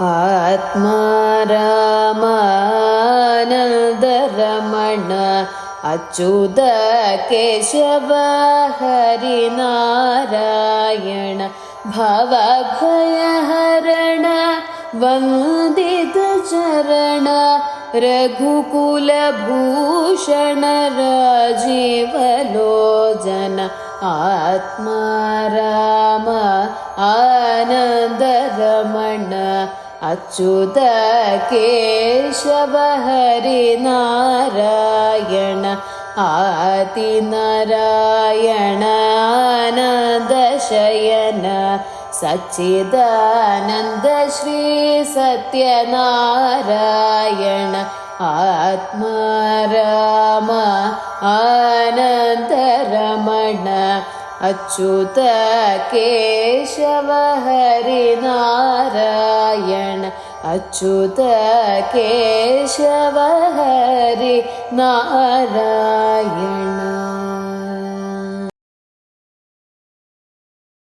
आत्मा रामानन्दरमण अच्युत केशव हरिनारायण भवभयहरण वन्दित चरण रघुकुलभूषण राजीवलोचन आत्मा राम आनन्दरमण अच्युत केशव हरिनारायण आदिनारायण आनन्दशयन सच्चिदानन्द श्री सत्यनारायण आत्मा राम आनन्दरमण अच्युत केशव हरिनारायण अच्युत केशव हरिनारायण।